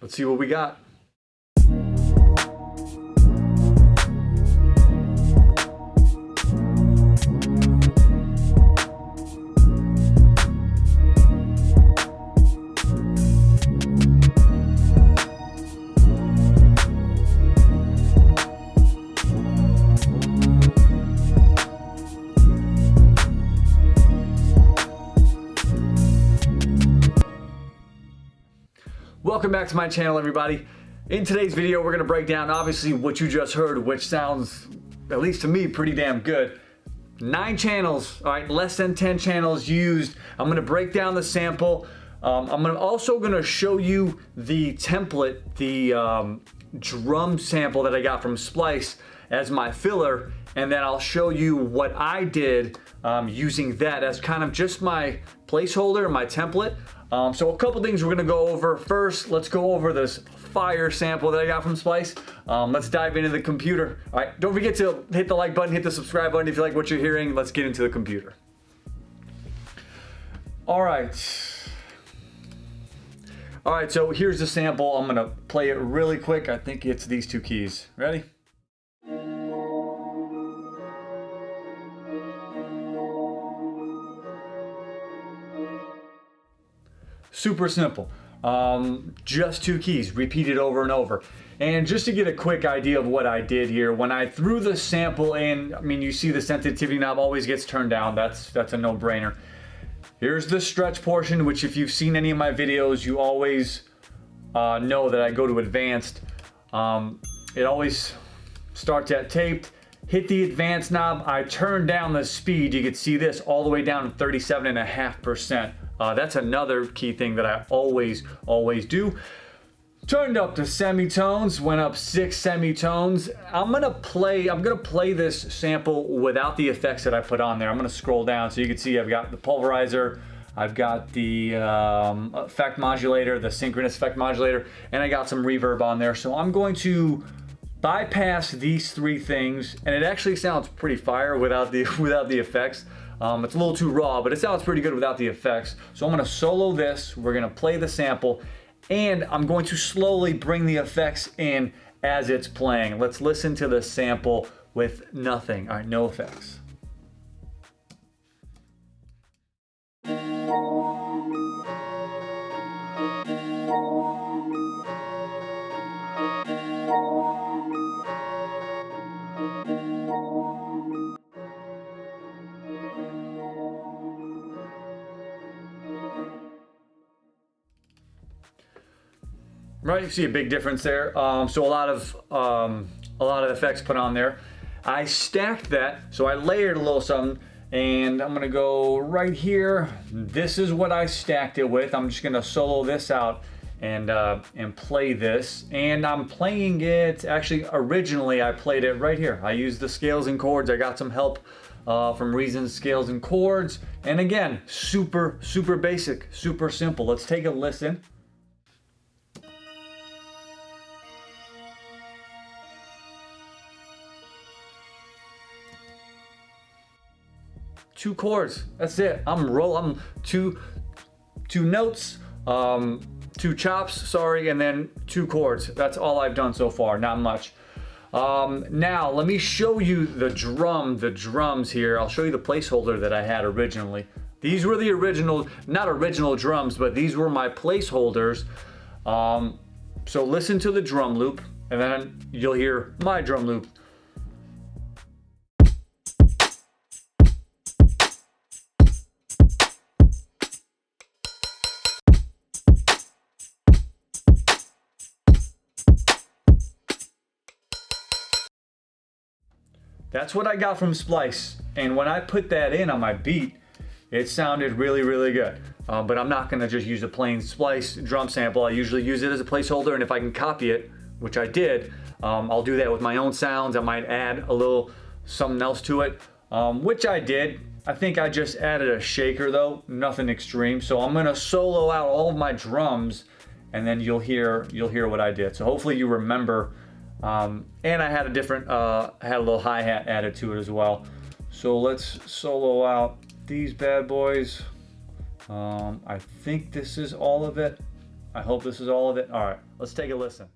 let's see what we got. Welcome back to my channel, everybody. In today's video, we're gonna break down obviously what you just heard, which sounds, at least to me, pretty damn good. 9 channels, all right, less than 10 channels used. I'm gonna break down the sample. I'm also gonna show you the template, the drum sample that I got from Splice as my filler, and then I'll show you what I did using that as kind of just my placeholder, my template. So a couple things we're gonna go over. First, let's go over this fire sample that I got from Splice. Let's dive into the computer. All right, don't forget to hit the like button, hit the subscribe button if you like what you're hearing. Let's get into the computer. All right, so here's the sample. I'm gonna play it really quick. I think it's these 2 keys. Ready? Super simple, just 2 keys, repeated over and over. And just to get a quick idea of what I did here, when I threw the sample in, I mean, you see the sensitivity knob always gets turned down. That's a no-brainer. Here's the stretch portion, which if you've seen any of my videos, you always know that I go to advanced. It always starts at taped. Hit the advanced knob, I turn down the speed. You can see this all the way down to 37.5%. That's another key thing that I always do. Turned up to semitones, went up 6 semitones. I'm gonna play this sample without the effects that I put on there. I'm gonna scroll down so you can see I've got the pulverizer, I've got the effect modulator, the synchronous effect modulator, and I got some reverb on there. So I'm going to bypass these 3 things, and it actually sounds pretty fire without the effects. It's a little too raw, but it sounds pretty good without the effects. So I'm gonna solo this, we're gonna play the sample, and I'm going to slowly bring the effects in as it's playing. Let's listen to the sample with nothing, all right, no effects. Right, you see a big difference there. So a lot of effects put on there. I stacked that, so I layered a little something, and I'm gonna go right here. This is what I stacked it with. I'm just gonna solo this out and play this. And I'm playing it, actually originally I played it right here. I used the scales and chords. I got some help from Reason's scales and chords. And again, super basic, super simple. Let's take a listen. Two chords, that's it. I'm 2 notes, 2 chops, sorry, and then 2 chords. That's all I've done so far, not much. Now, let me show you the drums here. I'll show you the placeholder that I had originally. These were the original, not original drums, but these were my placeholders. So listen to the drum loop, and then you'll hear my drum loop. That's what I got from Splice, and when I put that in on my beat, it sounded really good. But I'm not gonna just use a plain Splice drum sample. I usually use it as a placeholder, and if I can copy it, which I did, I'll do that with my own sounds. I might add a little something else to it, which I did. I think I just added a shaker though, nothing extreme. So I'm gonna solo out all of my drums, and then you'll hear what I did. So hopefully you remember. And I had a different, had a little hi-hat added to it as well. So let's solo out these bad boys. I think this is all of it. I hope this is all of it. All right, let's take a listen.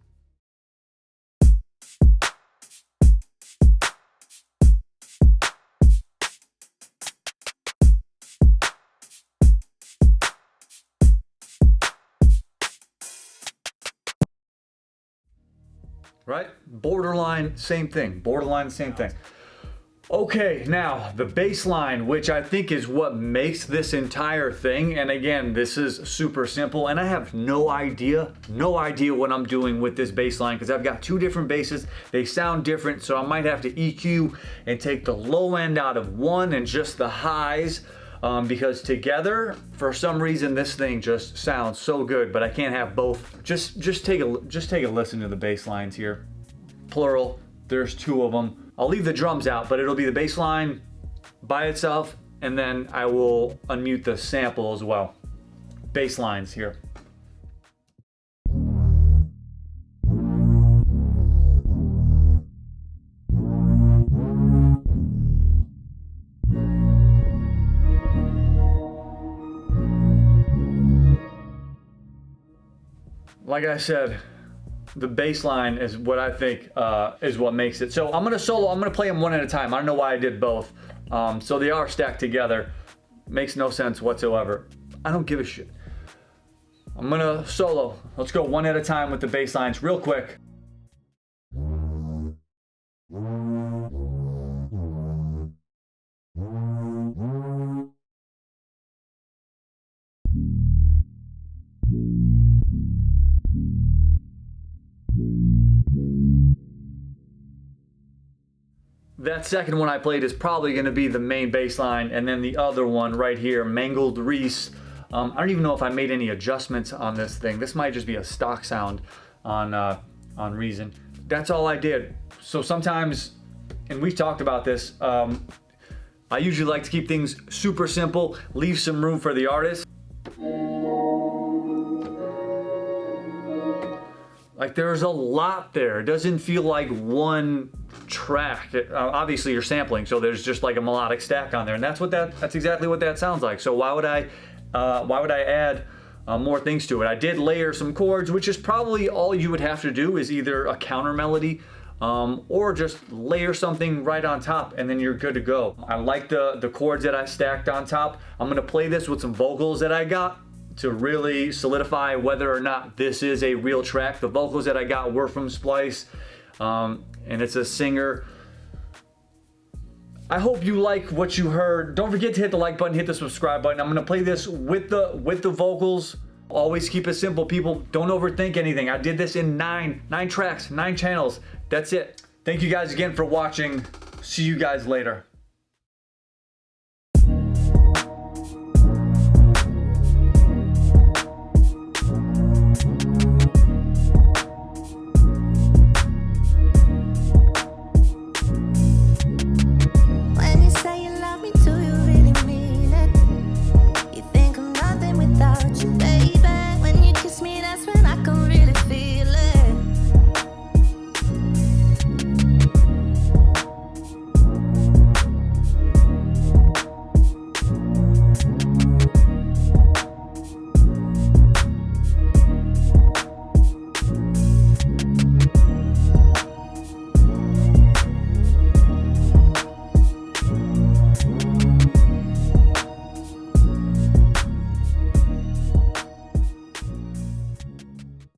Right? Borderline, same thing. Borderline, same thing. Okay, now the bass line, which I think is what makes this entire thing. And again, this is super simple, and I have no idea what I'm doing with this bass line because I've got two different basses. They sound different, so I might have to EQ and take the low end out of one and just the highs. Because together, for some reason, this thing just sounds so good, but I can't have both. Just take a listen to the bass lines here. Plural, there's two of them. I'll leave the drums out, but it'll be the bass line by itself, and then I will unmute the sample as well. Bass lines here. Like I said, the bass line is what I think is what makes it. So I'm gonna solo, I'm gonna play them one at a time. I don't know why I did both. So they are stacked together. Makes no sense whatsoever. I don't give a shit. I'm gonna solo. Let's go one at a time with the bass lines real quick. That second one I played is probably going to be the main bass line, and then the other one right here, Mangled Reese. I don't even know if I made any adjustments on this thing. This might just be a stock sound on Reason. That's all I did. So sometimes, and we've talked about this, I usually like to keep things super simple, leave some room for the artist. Like there's a lot there. It doesn't feel like one track. Obviously you're sampling, so there's just like a melodic stack on there, and that's exactly what that sounds like. So why would I add more things to it? I did layer some chords, which is probably all you would have to do is either a counter melody or just layer something right on top, and then you're good to go. I like the chords that I stacked on top. I'm gonna play this with some vocals that I got to really solidify whether or not this is a real track. The vocals that I got were from Splice, and it's a singer. I hope you like what you heard. Don't forget to hit the like button, hit the subscribe button. I'm gonna play this with the vocals. Always keep it simple, people. Don't overthink anything. I did this in nine tracks, 9 channels. That's it. Thank you guys again for watching. See you guys later.